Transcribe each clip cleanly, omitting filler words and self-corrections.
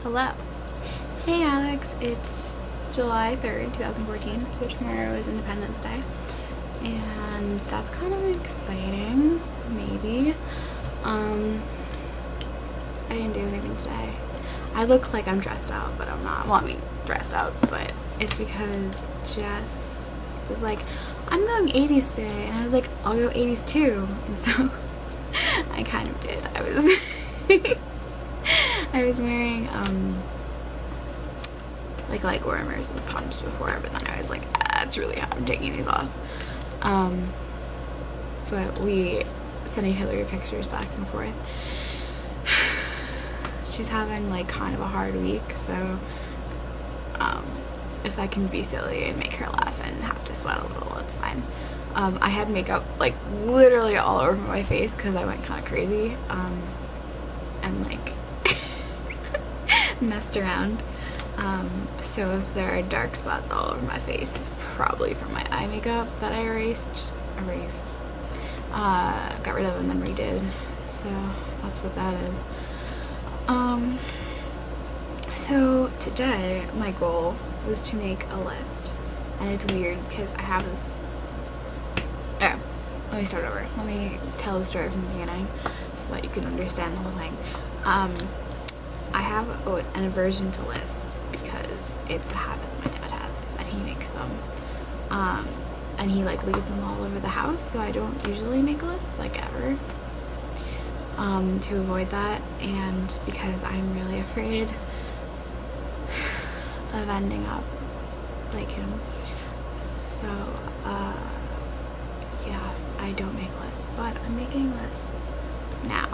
Hello. Hey Alex, it's July 3rd, 2014, so tomorrow is Independence Day. And that's kind of exciting, maybe. I didn't do anything today. I look like I'm dressed out, but I'm not. Well, I mean, dressed out, but it's because Jess was like, I'm going 80s today. And I was like, I'll go 80s too. And so I kind of did. I was wearing like leg warmers and pumps before, but then I was like, it's really hot, I'm taking these off. But we sent each other pictures back and forth. She's having like kind of a hard week, so if I can be silly and make her laugh and have to sweat a little, it's fine. I had makeup like literally all over my face because I went kind of crazy and like messed around. So if there are dark spots all over my face, it's probably from my eye makeup that I got rid of and then redid. So that's what that is. So today my goal was to make a list, and it's weird because I have this. Oh, let me start over. Let me tell the story from the beginning so that you can understand the whole thing. I have an aversion to lists because it's a habit my dad has, and he makes them. And he like leaves them all over the house, so I don't usually make lists like ever. To avoid that, and because I'm really afraid of ending up like him. So, yeah, I don't make lists, but I'm making lists now.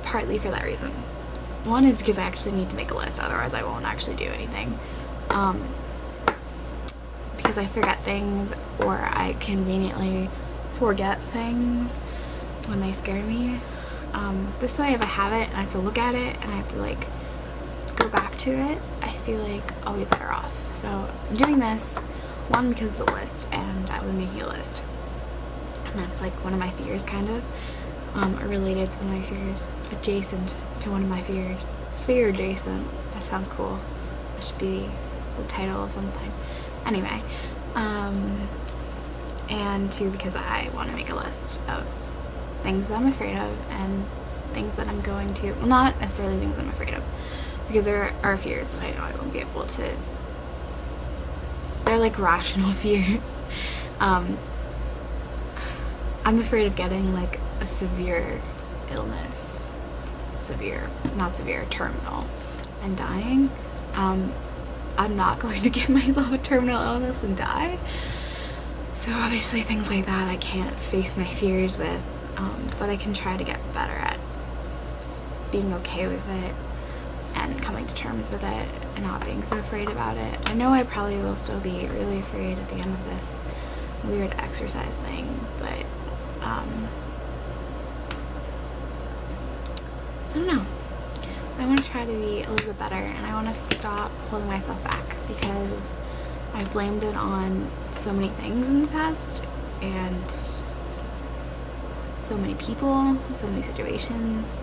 Partly for that reason. One is because I actually need to make a list, otherwise I won't actually do anything. Because I forget things, or I conveniently forget things when they scare me. This way, if I have it and I have to look at it and I have to like go back to it, I feel like I'll be better off. So I'm doing this, one, because it's a list and I was making a list, and that's like one of my fears, kind of, or related to one of my fears, adjacent to one of my fears. Fear adjacent. That sounds cool. That should be the title of something. Anyway, and two, because I want to make a list of things that I'm afraid of and things that I'm going to, well, not necessarily things I'm afraid of, because there are fears that I know I won't be able to, they're like rational fears. I'm afraid of getting like a severe illness, not severe, terminal, and dying. I'm not going to give myself a terminal illness and die. So obviously things like that I can't face my fears with, but I can try to get better at being okay with it and coming to terms with it and not being so afraid about it. I know I probably will still be really afraid at the end of this weird exercise thing, but I don't know. I want to try to be a little bit better, and I want to stop holding myself back, because I've blamed it on so many things in the past, and so many people, so many situations,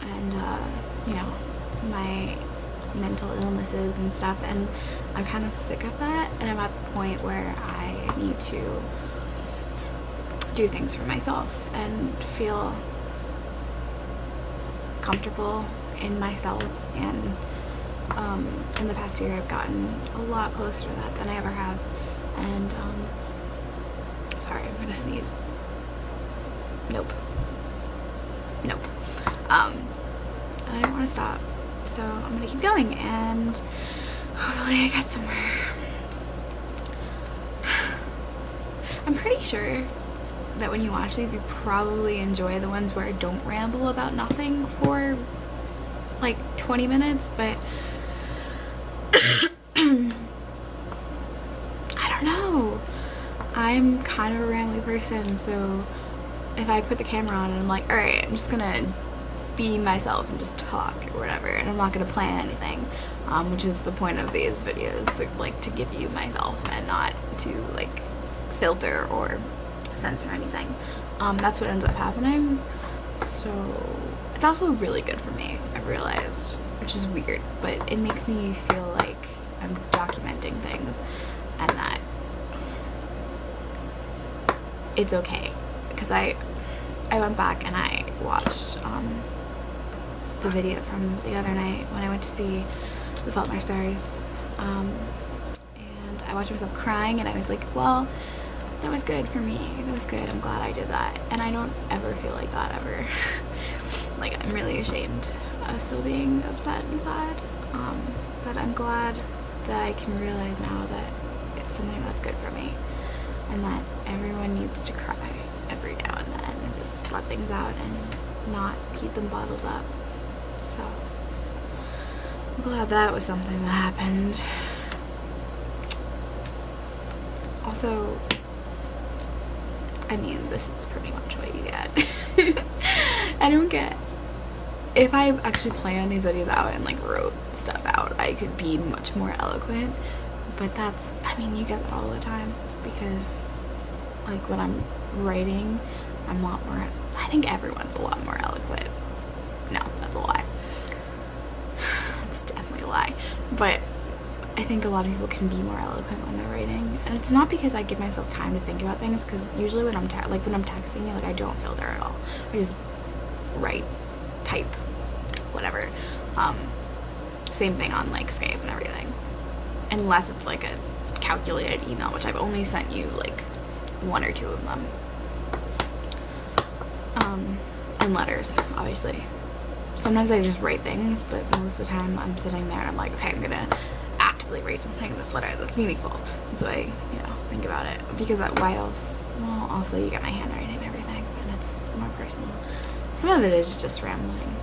and my mental illnesses and stuff, and I'm kind of sick of that, and I'm at the point where I need to do things for myself and feel comfortable in myself. And in the past year I've gotten a lot closer to that than I ever have. And sorry, I'm gonna sneeze. Nope. And I don't want to stop, so I'm gonna keep going, and hopefully I get somewhere. I'm pretty sure that when you watch these, you probably enjoy the ones where I don't ramble about nothing for like 20 minutes, but I don't know. I'm kind of a rambly person, so if I put the camera on and I'm like, alright, I'm just gonna be myself and just talk or whatever, and I'm not gonna plan anything, which is the point of these videos, like to give you myself and not to like filter or censor anything. That's what ends up happening. So it's it's also really good for me, I've realized, which is weird, but it makes me feel like I'm documenting things and that it's okay. Because I went back and I watched the video from the other night when I went to see The Fault in Our Stars, and I watched myself crying and I was like, well, that was good for me, that was good, I'm glad I did that. And I don't ever feel like that ever. Like, I'm really ashamed of still being upset inside, but I'm glad that I can realize now that it's something that's good for me and that everyone needs to cry every now and then and just let things out and not keep them bottled up. So I'm glad that was something that happened. Also, I mean, this is pretty much what you get. I don't get. If I actually planned these videos out and like wrote stuff out, I could be much more eloquent. But that's, I mean, you get that all the time because like when I'm writing, I'm a lot more, I think everyone's a lot more eloquent. No, that's a lie. It's definitely a lie. But I think a lot of people can be more eloquent when they're writing, and it's not because I give myself time to think about things, because usually when I'm when I'm texting you, like, I don't filter at all. I just write, type, whatever. Same thing on like Skype and everything, unless it's like a calculated email, which I've only sent you like 1 or 2 of them, and letters, obviously. Sometimes I just write things, but most of the time I'm sitting there and I'm like, okay, I'm gonna actively write something in this letter that's meaningful. And so I, think about it, because why else? Well, also you get my handwriting and everything, and it's more personal. Some of it is just rambling.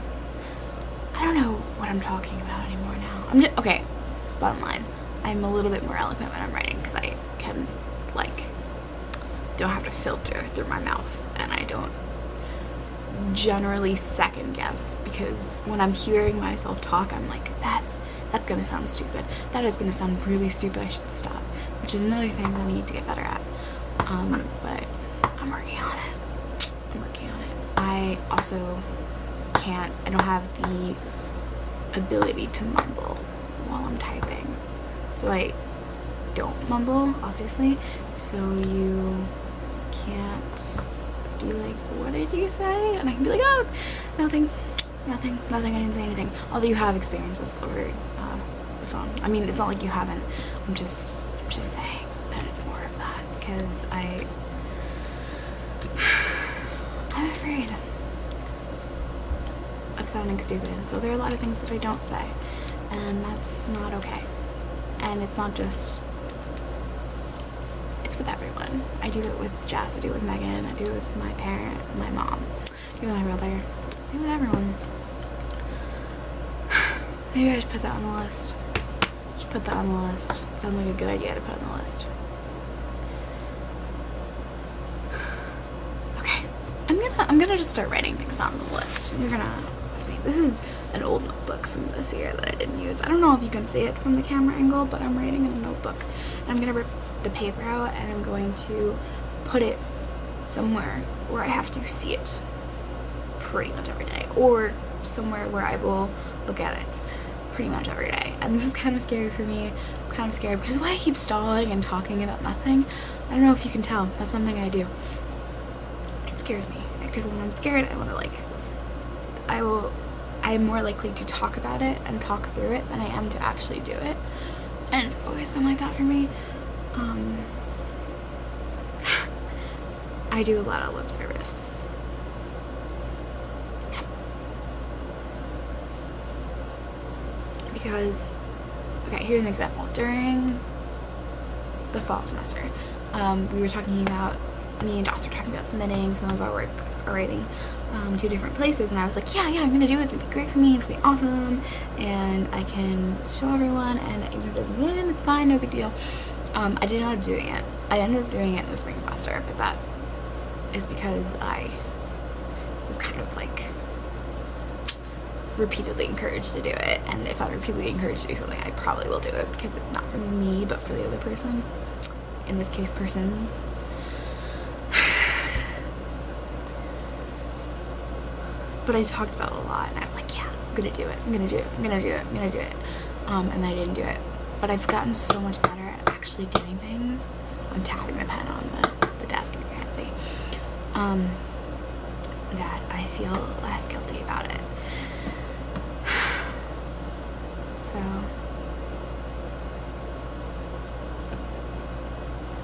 I don't know what I'm talking about anymore now. Okay, bottom line, I'm a little bit more eloquent when I'm writing because I can, like, don't have to filter through my mouth, and I don't generally second guess, because when I'm hearing myself talk, I'm like, that's gonna sound stupid. That is gonna sound really stupid. I should stop, which is another thing that I need to get better at. But I'm working on it. I also I don't have the ability to mumble while I'm typing. So I don't mumble, obviously. So you can't be like, what did you say? And I can be like, oh, nothing, I didn't say anything. Although you have experienced this over the phone. I mean, it's not like you haven't. I'm just saying that it's more of that, because I'm afraid of sounding stupid. So there are a lot of things that I don't say, and that's not okay. And it's not just, it's with everyone. I do it with Jess, I do it with Megan, I do it with my parent, my mom, I do it with my brother, I do it with everyone. Maybe I should put that on the list. It sounds like a good idea to put on the list. Okay, I'm gonna just start writing things on the list. This is an old notebook from this year that I didn't use. I don't know if you can see it from the camera angle, but I'm writing in a notebook. And I'm gonna rip the paper out and I'm going to put it somewhere where I have to see it pretty much every day, or somewhere where I will look at it pretty much every day. And this is kind of scary for me. I'm kind of scared, which is why I keep stalling and talking about nothing. I don't know if you can tell. That's something I do. It scares me, because when I'm scared, I'm more likely to talk about it and talk through it than I am to actually do it. And it's always been like that for me. I do a lot of lip service. Because, okay, here's an example. During the fall semester, we were talking about, me and Joss were talking about submitting some of our work, our writing, to different places, and I was like, yeah, I'm gonna do it. It's gonna be great for me. It's gonna be awesome, and I can show everyone. And even if it doesn't get in, it's fine, no big deal. I did end up doing it. I ended up doing it in the spring semester, but that is because I was kind of like repeatedly encouraged to do it, and if I'm repeatedly encouraged to do something, I probably will do it, because it's not for me but for the other person, in this case persons. but I talked about it a lot, and I was like, yeah, I'm gonna do it, I'm gonna do it, I'm gonna do it, I'm gonna do it. And then I didn't do it. But I've gotten so much better at actually doing things. I'm tapping my pen on the desk if you can't see. That I feel less guilty about it. So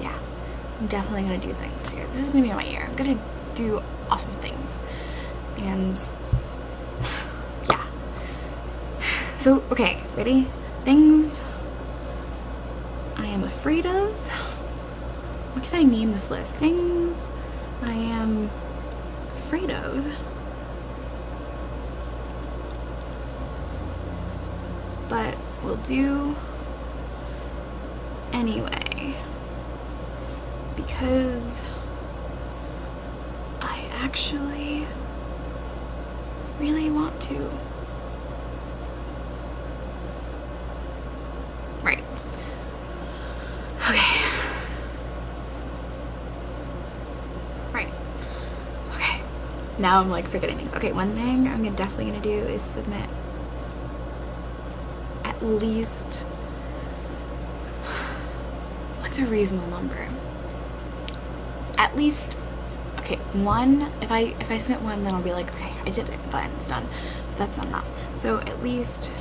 yeah, I'm definitely gonna do things this year. This is gonna be my year. I'm gonna do awesome things. And yeah. So okay, ready? Things I am afraid of. What can I name this list? Things I am afraid of. But we'll do anyway, because I actually really want to. Right. Okay. Right. Okay. Now I'm like forgetting things. Okay, one thing I'm definitely gonna do is submit at least, what's a reasonable number? At least, okay, one. If I submit one, then I'll be like, okay, I did it, fine, it's done. But that's not enough. So at least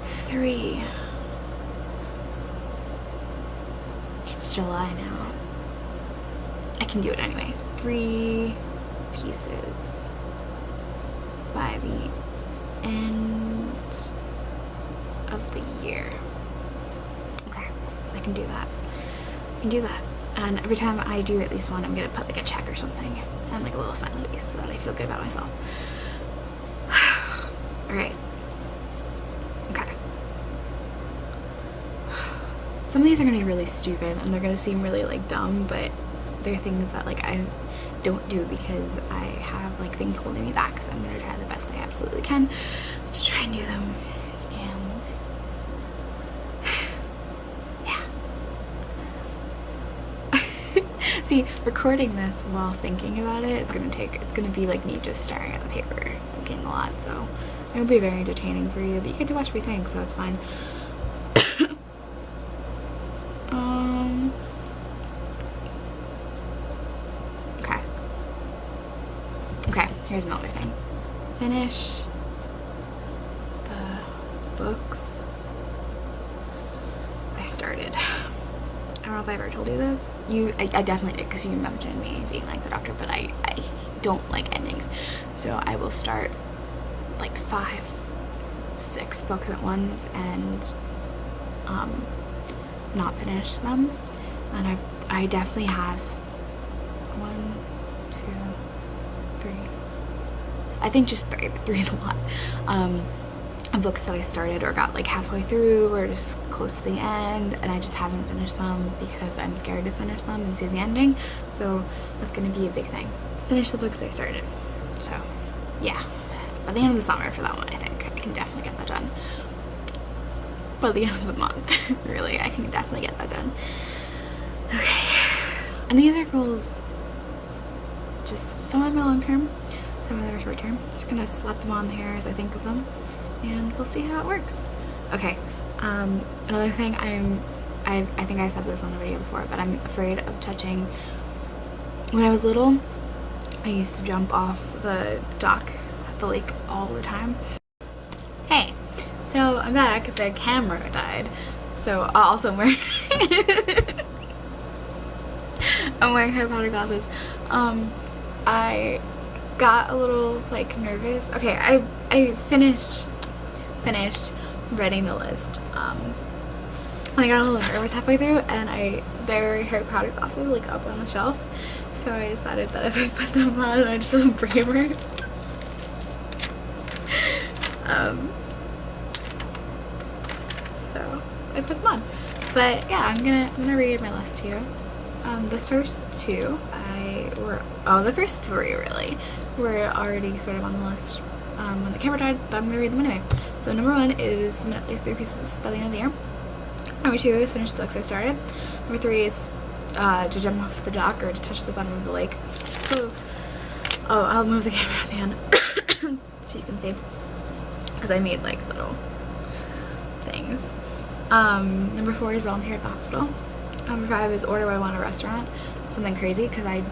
3. It's July now. I can do it anyway. 3 pieces by the end of the year. Okay, I can do that. I can do that. And every time I do at least one, I'm gonna put like a check or something and like a little smiley face so that I feel good about myself. Alright. Okay. Some of these are gonna be really stupid and they're gonna seem really like dumb, but they're things that like I don't do because I have like things holding me back. So I'm gonna try the best I absolutely can to try and do them. And yeah. See, recording this while thinking about it is it's gonna be like me just staring at the paper, thinking a lot. So it'll be very entertaining for you, but you get to watch me think, so it's fine. Okay, here's another thing. Finish the books I started. I don't know if I ever told you this. I definitely did, because you mentioned me being like the doctor, but I don't like endings. So I will start like 5, 6 books at once and not finish them. And I definitely have 1, 2, 3. I think just 3. 3 is a lot. Books that I started or got like halfway through or just close to the end, and I just haven't finished them because I'm scared to finish them and see the ending. So that's gonna be a big thing. Finish the books I started. So yeah, by the end of the summer for that one, I think I can definitely get that done. By the end of the month, really, I can definitely get that done. Okay, and these are goals. Just some of them are long term, some of them are short term. Just gonna slap them on here as I think of them, and we'll see how it works. Okay, another thing I think I've said this on a video before, but I'm afraid of touching. When I was little, I used to jump off the dock at the lake all the time. Hey, so I'm back. The camera died, so also I'm wearing I'm wearing Harry Potter glasses. I got a little like nervous. Okay, I finished writing the list. I got a little nervous halfway through, and there were Harry Potter glasses like up on the shelf, so I decided that if I put them on, I'd feel braver. So I put them on. But yeah, I'm gonna read my list here. The first 2 the first 3 really were already sort of on the list when the camera died, but I'm gonna read them anyway. So number 1 is submit at least 3 pieces by the end of the year. Number 2 is finish the books I started. Number 3 is to jump off the dock or to touch the bottom of the lake. So, I'll move the camera at the end so you can see, because I made like little things. Number 4 is volunteer at the hospital. Number 5 is order what I want at a restaurant. Something crazy, because I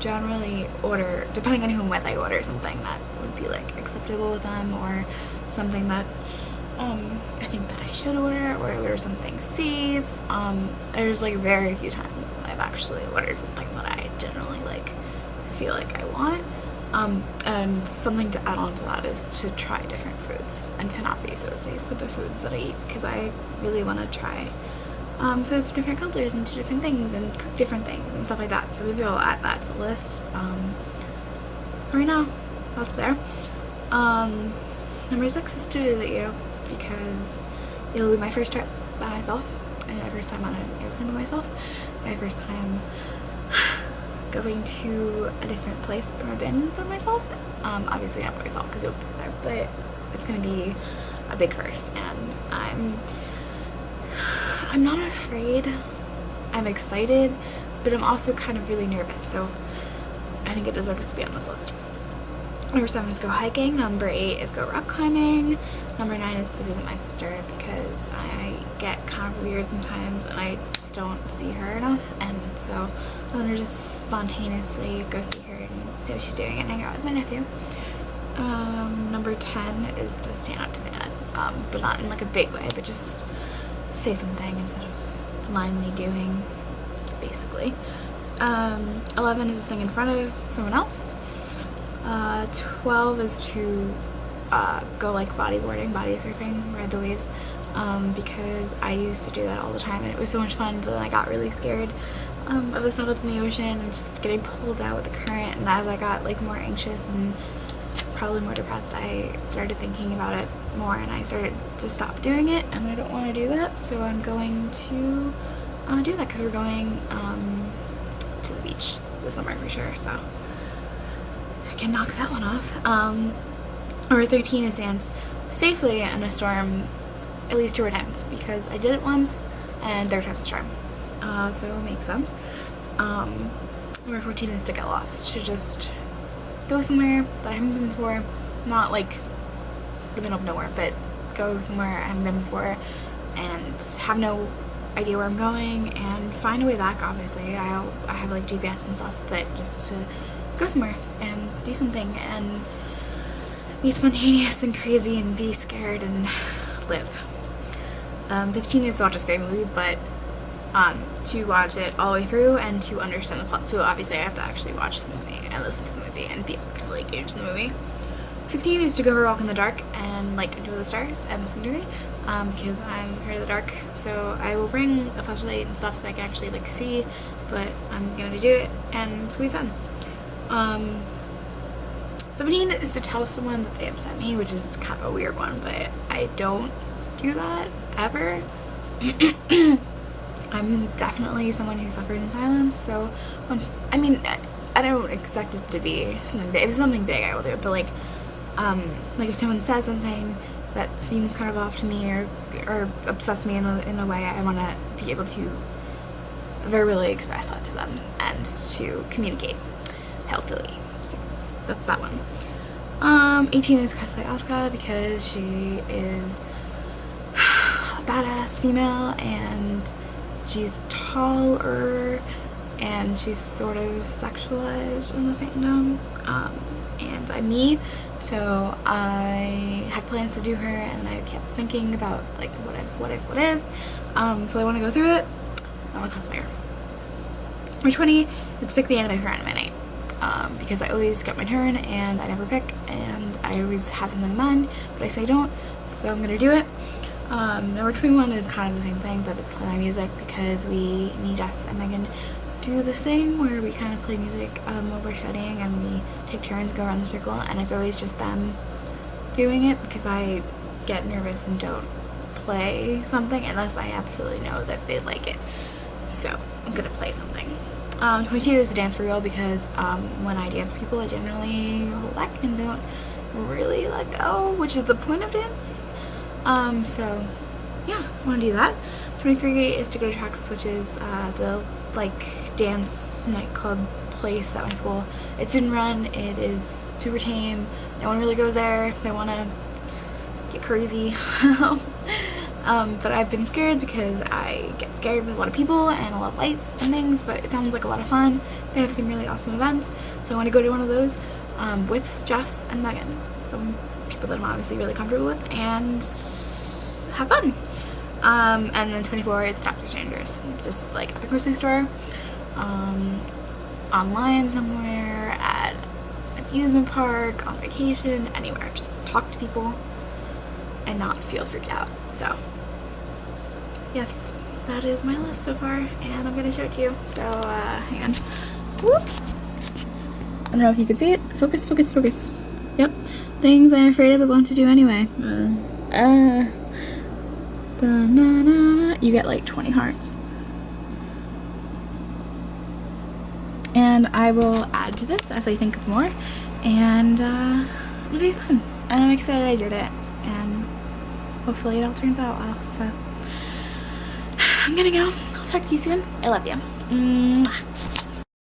generally order, depending on who I'm with, I order something that would be like acceptable with them, or something that I think that I should order, or I order something safe. There's like very few times that I've actually ordered something that I generally like feel like I want. And something to add on to that is to try different foods and to not be so safe with the foods that I eat, because I really want to try foods from different cultures and do different things and cook different things and stuff like that. So maybe I'll add that to the list. Right now, that's there. Number 6 is to visit you, because it'll be my first trip by myself, and my first time on an airplane by myself, my first time going to a different place I've never been for myself. Obviously not by myself because you'll be there, but it's gonna be a big first, and I'm not afraid. I'm excited, but I'm also kind of really nervous, so I think it deserves to be on this list. Number 7 is go hiking. Number 8 is go rock climbing. Number 9 is to visit my sister, because I get kind of weird sometimes and I just don't see her enough, and so I'm gonna just spontaneously go see her and see what she's doing and hang out with my nephew. Number 10 is to stand up to my dad, but not in like a big way, but just say something instead of blindly doing, basically. 11 is to sing in front of someone else. 12 is to go like bodyboarding, body surfing, ride the waves, because I used to do that all the time and it was so much fun, but then I got really scared of the stuff that's in the ocean and just getting pulled out with the current, and as I got like more anxious and probably more depressed, I started thinking about it more and I started to stop doing it, and I don't want to do that, so I'm going to do that, because we're going to the beach this summer for sure, so I can knock that one off. Number 13 is dance safely in a storm at least 2 times, because I did it once and 3rd time's the charm. So it makes sense. Number 14 is to get lost, to just go somewhere that I haven't been before, not like the middle of nowhere, but go somewhere I haven't been before and have no idea where I'm going and find a way back. Obviously I have like GPS and stuff, but just to go somewhere and do something and be spontaneous and crazy and be scared and live. 15 is to watch a scary movie, but to watch it all the way through and to understand the plot. So obviously I have to actually watch the movie and listen to the movie and be actively engaged in the movie. 16 is to go for a walk in the dark and like enjoy the stars and listen to it, because I'm afraid of the dark. So I will bring a flashlight and stuff so I can actually like see, but I'm gonna do it and it's gonna be fun. 17 is to tell someone that they upset me, which is kind of a weird one, but I don't do that ever. I'm definitely someone who suffered in silence, so I don't expect it to be something big. If it's something big, I will do it, but like if someone says something that seems kind of off to me or upsets me in a way, I want to be able to verbally express that to them and to communicate healthily. So that's that one. 18 is cosplay Asuka, because she is a badass female and she's taller and she's sort of sexualized in the fandom, and I'm me, so I had plans to do her and I kept thinking about like what if, so I want to go through it. I want to cosplay her. Number 20 is to pick the anime for anime night, because I always get my turn and I never pick, and I always have something in mind, but I say don't, so I'm gonna do it. Number 21 is kind of the same thing, but it's Play My Music, because me, Jess, and Megan do the same, where we kind of play music while we're studying and we take turns, go around the circle, and it's always just them doing it, because I get nervous and don't play something unless I absolutely know that they like it. So I'm gonna play something. 22 is to dance for real, because when I dance with people, I generally hold back and don't really let go, which is the point of dancing. So yeah, I want to do that. 23 is to go to Trax, which is the like dance nightclub place at my school. It's student run. It is super tame. No one really goes there. They want to get crazy. But I've been scared because I get scared with a lot of people and a lot of lights and things, but it sounds like a lot of fun. They have some really awesome events, so I want to go to one of those with Jess and Megan, some people that I'm obviously really comfortable with, and have fun. And then 24 is Talk to Strangers, just like at the grocery store, online somewhere, at an amusement park, on vacation, anywhere. Just talk to people and not feel freaked out. So yes, that is my list so far, and I'm gonna show it to you. So hang on. Whoop. I don't know if you can see it. Focus, focus, focus. Yep. Things I'm afraid of but want to do anyway. You get like 20 hearts. And I will add to this as I think of more, and it'll be fun. And I'm excited I did it, and hopefully it all turns out well. So I'm gonna go. I'll talk to you soon. I love you. Mwah.